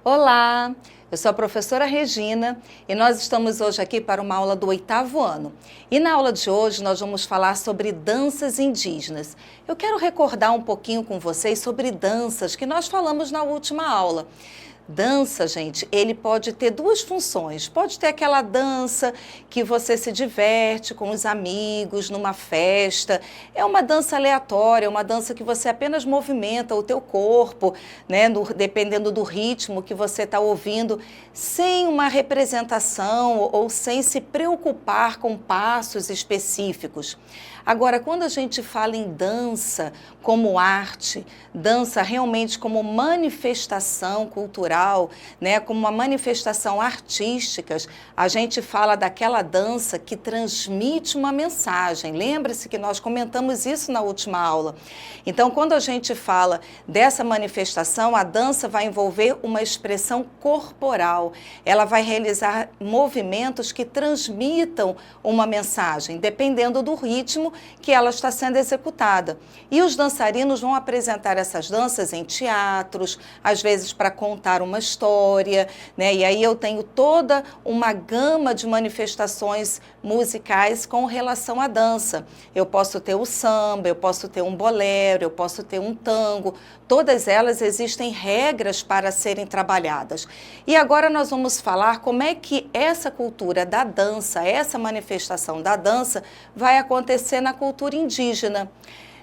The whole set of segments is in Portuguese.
Olá, eu sou a professora Regina e nós estamos hoje aqui para uma aula do 8º ano. E na aula de hoje nós vamos falar sobre danças indígenas. Eu quero recordar um pouquinho com vocês sobre danças que nós falamos na última aula. Dança, gente, ele pode ter duas funções. Pode ter aquela dança que você se diverte com os amigos numa festa. É uma dança aleatória, uma dança que você apenas movimenta o teu corpo, né, dependendo do ritmo que você está ouvindo, sem uma representação ou sem se preocupar com passos específicos. Agora, quando a gente fala em dança como arte, dança realmente como manifestação cultural, né, como uma manifestação artística, a gente fala daquela dança que transmite uma mensagem. Lembre-se que nós comentamos isso na última aula. Então, quando a gente fala dessa manifestação, a dança vai envolver uma expressão corporal. Ela vai realizar movimentos que transmitam uma mensagem, dependendo do ritmo que ela está sendo executada. E os dançarinos vão apresentar essas danças em teatros, às vezes para contar uma história, né? E aí eu tenho toda uma gama de manifestações musicais com relação à dança. Eu posso ter o samba, eu posso ter um bolero, eu posso ter um tango. Todas elas existem regras para serem trabalhadas. E agora nós vamos falar como é que essa cultura da dança, essa manifestação da dança vai acontecer na cultura indígena.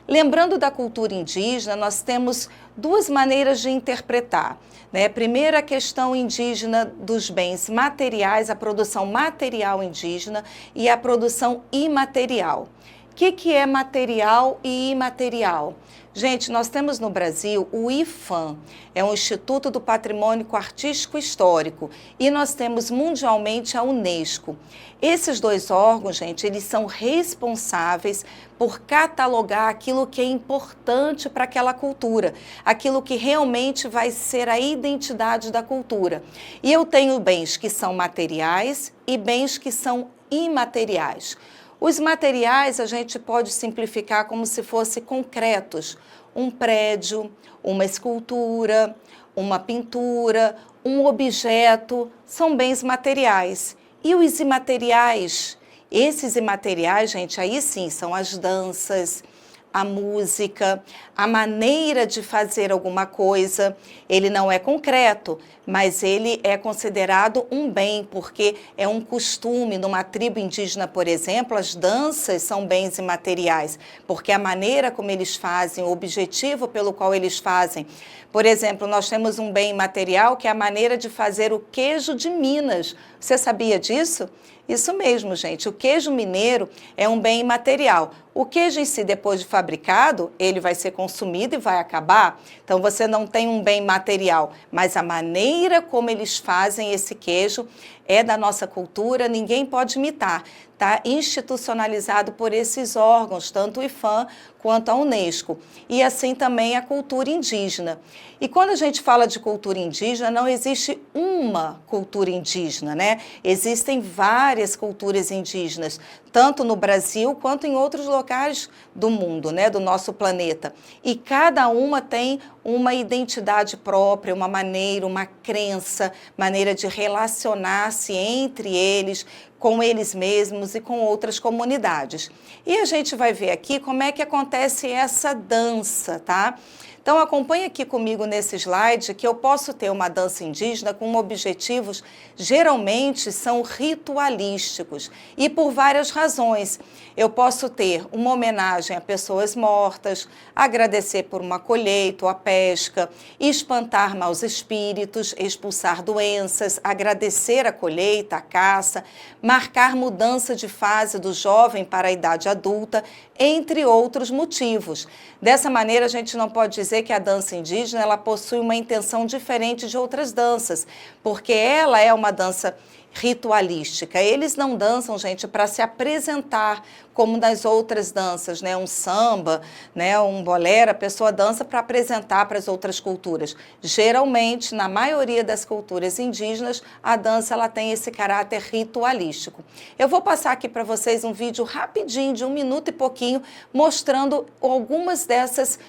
Lembrando da cultura indígena, nós temos duas maneiras de interpretar, né? Primeiro, a questão indígena dos bens materiais, a produção material indígena e a produção imaterial. O que é material e imaterial? Gente, nós temos no Brasil o IPHAN, é um Instituto do Patrimônio Artístico Histórico, e nós temos mundialmente a Unesco. Esses dois órgãos, gente, eles são responsáveis por catalogar aquilo que é importante para aquela cultura, aquilo que realmente vai ser a identidade da cultura. E eu tenho bens que são materiais e bens que são imateriais. Os materiais a gente pode simplificar como se fossem concretos. Um prédio, uma escultura, uma pintura, um objeto, são bens materiais. E os imateriais? Esses imateriais, gente, aí sim, são as danças, a música, a maneira de fazer alguma coisa. Ele não é concreto, mas ele é considerado um bem, porque é um costume. Numa tribo indígena, por exemplo, as danças são bens imateriais, porque a maneira como eles fazem, o objetivo pelo qual eles fazem. Por exemplo, nós temos um bem imaterial que é a maneira de fazer o queijo de Minas. Você sabia disso? Isso mesmo, gente. O queijo mineiro é um bem imaterial. O queijo em si, depois de fabricado, ele vai ser consumido e vai acabar. Então, você não tem um bem material, mas a maneira como eles fazem esse queijo é da nossa cultura, ninguém pode imitar. Está institucionalizado por esses órgãos, tanto o IPHAN quanto a Unesco. E assim também a cultura indígena. E quando a gente fala de cultura indígena, não existe uma cultura indígena, né? Existem várias culturas indígenas, tanto no Brasil quanto em outros locais do mundo, né, do nosso planeta. E cada uma tem uma identidade própria, uma maneira, uma crença, maneira de relacionar-se entre eles, com eles mesmos e com outras comunidades. E a gente vai ver aqui como é que acontece essa dança, tá? Então, acompanhe aqui comigo nesse slide que eu posso ter uma dança indígena com objetivos, geralmente são ritualísticos e por várias razões. Eu posso ter uma homenagem a pessoas mortas, agradecer por uma colheita ou a pesca, espantar maus espíritos, expulsar doenças, agradecer a colheita, a caça, marcar mudança de fase do jovem para a idade adulta, entre outros motivos. Dessa maneira, a gente não pode dizer que a dança indígena ela possui uma intenção diferente de outras danças, porque ela é uma dança ritualística. Eles não dançam, gente, para se apresentar como nas outras danças, né? Um samba, né? Um bolero, a pessoa dança para apresentar para as outras culturas. Geralmente, na maioria das culturas indígenas, a dança ela tem esse caráter ritualístico. Eu vou passar aqui para vocês um vídeo rapidinho, de 1 minuto e pouquinho, mostrando algumas dessas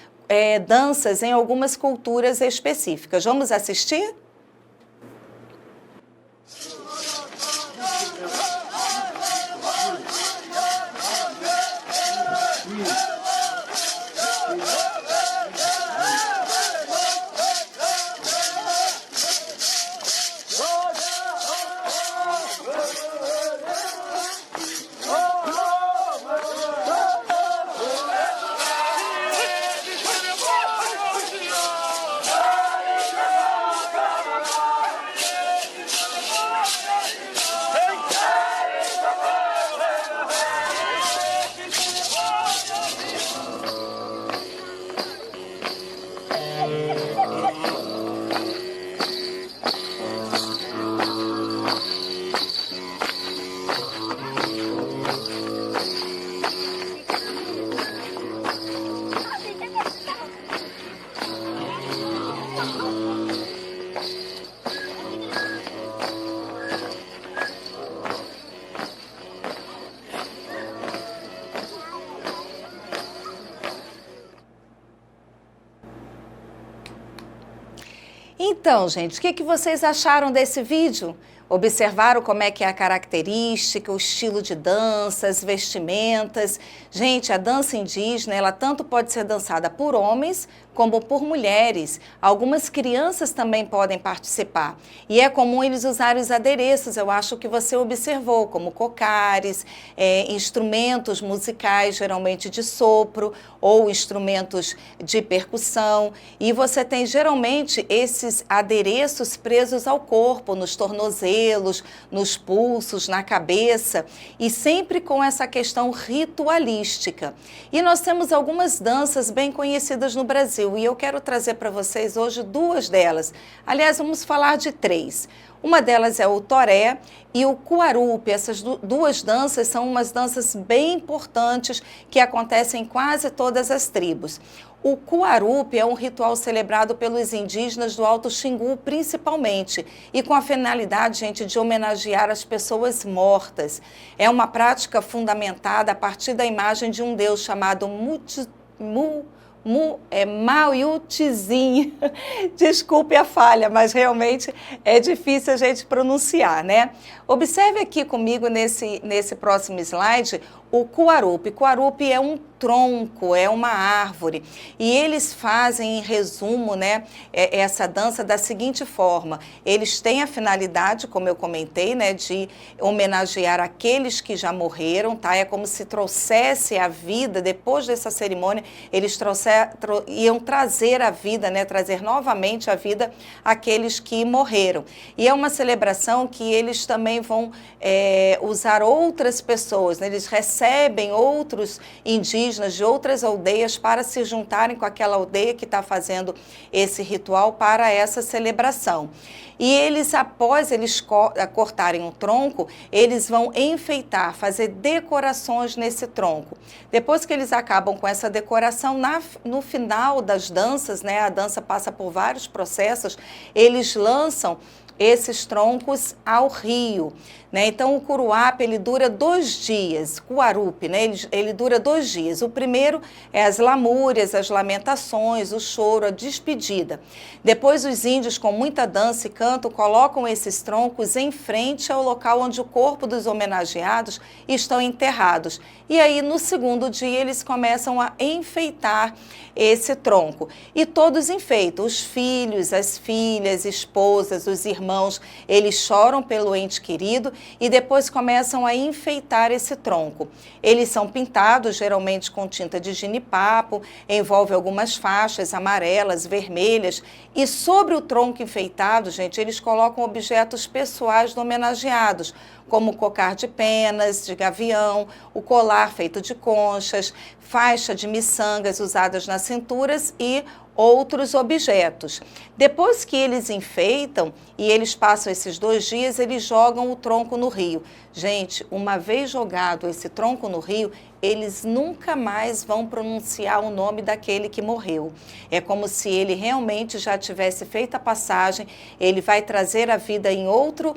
danças em algumas culturas específicas. Vamos assistir? Então, gente, o que vocês acharam desse vídeo? Observaram como é que é a característica, o estilo de dança, as vestimentas. Gente, a dança indígena, ela tanto pode ser dançada por homens como por mulheres. Algumas crianças também podem participar. E é comum eles usarem os adereços, eu acho que você observou, como cocares, instrumentos musicais, geralmente de sopro, ou instrumentos de percussão. E você tem geralmente esses adereços presos ao corpo, nos tornozelos, nos pulsos, na cabeça, e sempre com essa questão ritualística. E nós temos algumas danças bem conhecidas no Brasil, e eu quero trazer para vocês hoje duas delas. Aliás, vamos falar de três. Uma delas é o toré e o cuarupi. Essas duas danças são umas danças bem importantes que acontecem em quase todas as tribos. O cuarupi é um ritual celebrado pelos indígenas do Alto Xingu, principalmente, e com a finalidade, gente, de homenagear as pessoas mortas. É uma prática fundamentada a partir da imagem de um deus chamado Maiutizinho. Desculpe a falha, mas realmente é difícil a gente pronunciar, né? Observe aqui comigo nesse próximo slide o cuarupi. Cuarupi é um tronco, é uma árvore. E eles fazem, em resumo, né, essa dança da seguinte forma. Eles têm a finalidade, como eu comentei, né, de homenagear aqueles que já morreram, tá? É como se trouxesse a vida, depois dessa cerimônia, eles iam trazer a vida, né, trazer novamente a vida àqueles que morreram. E é uma celebração que eles também vão usar outras pessoas, né? Eles recebem outros indígenas de outras aldeias para se juntarem com aquela aldeia que está fazendo esse ritual para essa celebração. E eles, após eles cortarem um tronco, eles vão enfeitar, fazer decorações nesse tronco. Depois que eles acabam com essa decoração, no final das danças, né, a dança passa por vários processos, eles lançam esses troncos ao rio, né? Então, o curuapi, ele dura 2 dias, cuarupi, né? Ele dura 2 dias. O primeiro é as lamúrias, as lamentações, o choro, a despedida. Depois, os índios, com muita dança e canto, colocam esses troncos em frente ao local onde o corpo dos homenageados estão enterrados. E aí, no segundo dia, eles começam a enfeitar esse tronco. E todos enfeitam, os filhos, as filhas, esposas, os irmãos, eles choram pelo ente querido e depois começam a enfeitar esse tronco. Eles são pintados, geralmente com tinta de jenipapo, envolve algumas faixas amarelas, vermelhas, e sobre o tronco enfeitado, gente, eles colocam objetos pessoais do homenageados, como o cocar de penas, de gavião, o colar feito de conchas, faixa de miçangas usadas nas cinturas e outros objetos. Depois que eles enfeitam e eles passam esses 2 dias, eles jogam o tronco no rio. Gente, uma vez jogado esse tronco no rio, eles nunca mais vão pronunciar o nome daquele que morreu. É como se ele realmente já tivesse feito a passagem, ele vai trazer a vida em outro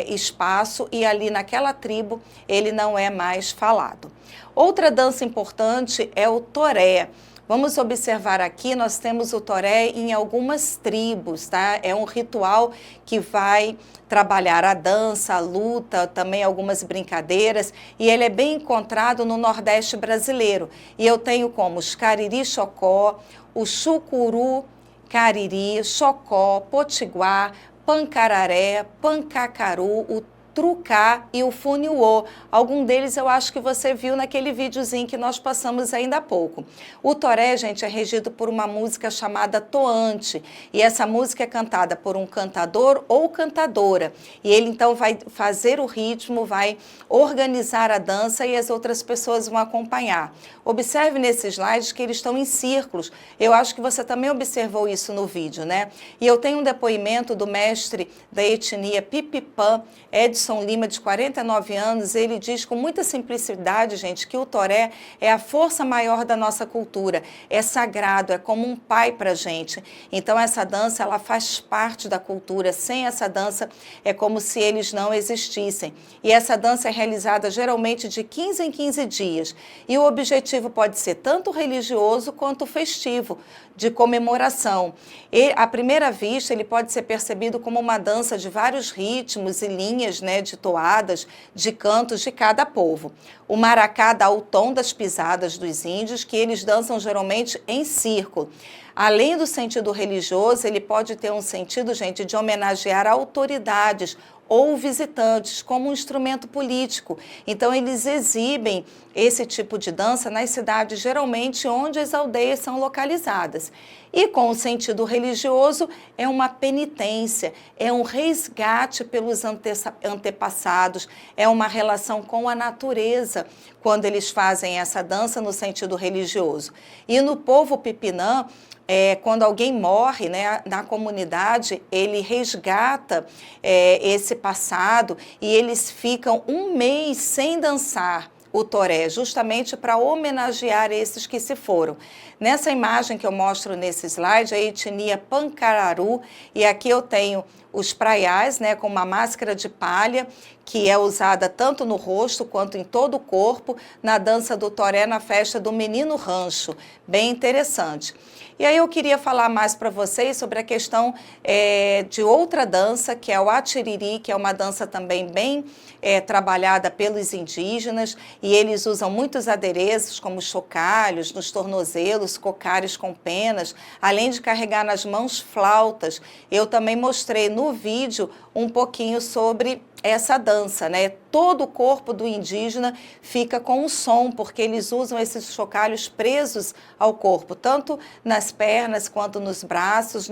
espaço e ali naquela tribo ele não é mais falado. Outra dança importante é o toré. Vamos observar aqui, nós temos o toré em algumas tribos, tá? É um ritual que vai trabalhar a dança, a luta, também algumas brincadeiras, e ele é bem encontrado no Nordeste brasileiro. E eu tenho como os cariri-chocó, o chucuru, cariri, chocó, potiguar, pancararé, pancacaru, o trucá e o funiuô. Algum deles eu acho que você viu naquele videozinho que nós passamos ainda há pouco. O toré, gente, é regido por uma música chamada toante, e essa música é cantada por um cantador ou cantadora, e ele então vai fazer o ritmo, vai organizar a dança e as outras pessoas vão acompanhar. Observe nesses slides que eles estão em círculos. Eu acho que você também observou isso no vídeo, né? E eu tenho um depoimento do mestre da etnia Pipipã, Edson Edson Lima, de 49 anos, ele diz com muita simplicidade, gente, que o toré é a força maior da nossa cultura, é sagrado, é como um pai para a gente. Então, essa dança, ela faz parte da cultura. Sem essa dança, é como se eles não existissem. E essa dança é realizada geralmente de 15 em 15 dias. E o objetivo pode ser tanto religioso quanto festivo, de comemoração. E, à primeira vista, ele pode ser percebido como uma dança de vários ritmos e linhas, né, de toadas, de cantos de cada povo. O maracá dá o tom das pisadas dos índios, que eles dançam geralmente em círculo. Além do sentido religioso, ele pode ter um sentido, gente, de homenagear autoridades ou visitantes como um instrumento político. Então, eles exibem esse tipo de dança nas cidades, geralmente onde as aldeias são localizadas. E com o sentido religioso, é uma penitência, é um resgate pelos antepassados, é uma relação com a natureza, quando eles fazem essa dança no sentido religioso. E no povo Pipinã, quando alguém morre, né, na comunidade, ele resgata esse passado e eles ficam um mês sem dançar o toré, justamente para homenagear esses que se foram. Nessa imagem que eu mostro nesse slide, a etnia Pancararu, e aqui eu tenho os praiais, né, com uma máscara de palha, que é usada tanto no rosto quanto em todo o corpo, na dança do toré na festa do Menino Rancho. Bem interessante. E aí eu queria falar mais para vocês sobre a questão de outra dança, que é o atiriri, que é uma dança também bem trabalhada pelos indígenas, e eles usam muitos adereços, como chocalhos, nos tornozelos, cocares com penas, além de carregar nas mãos flautas. Eu também mostrei no vídeo um pouquinho sobre essa dança, né? Todo o corpo do indígena fica com um som, porque eles usam esses chocalhos presos ao corpo, tanto nas pernas quanto nos braços,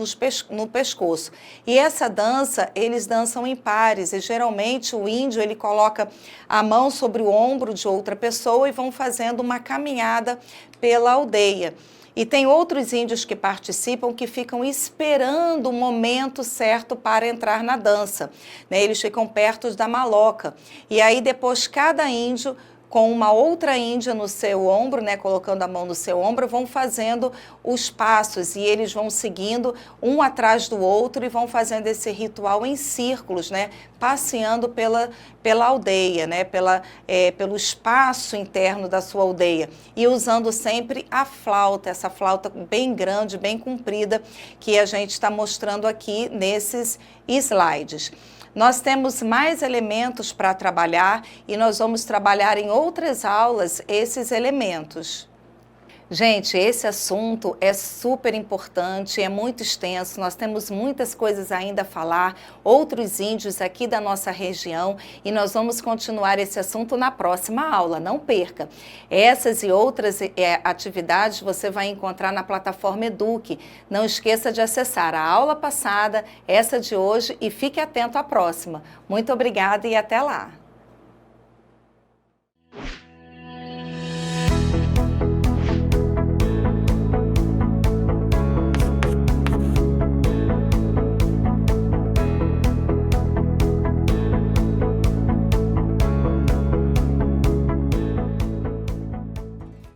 no pescoço. E essa dança, eles dançam em pares, e geralmente o índio, ele coloca a mão sobre o ombro de outra pessoa e vão fazendo uma caminhada pela aldeia. E tem outros índios que participam que ficam esperando o momento certo para entrar na dança, né? Eles ficam perto da maloca. E aí depois cada índio, com uma outra índia no seu ombro, né, colocando a mão no seu ombro, vão fazendo os passos e eles vão seguindo um atrás do outro e vão fazendo esse ritual em círculos, né, passeando pela aldeia, né, pelo espaço interno da sua aldeia e usando sempre a flauta, essa flauta bem grande, bem comprida, que a gente está mostrando aqui nesses slides. Nós temos mais elementos para trabalhar e nós vamos trabalhar em outras aulas esses elementos. Gente, esse assunto é super importante, é muito extenso, nós temos muitas coisas ainda a falar, outros índios aqui da nossa região, e nós vamos continuar esse assunto na próxima aula, não perca. Essas e outras atividades você vai encontrar na plataforma Eduque. Não esqueça de acessar a aula passada, essa de hoje, e fique atento à próxima. Muito obrigada e até lá!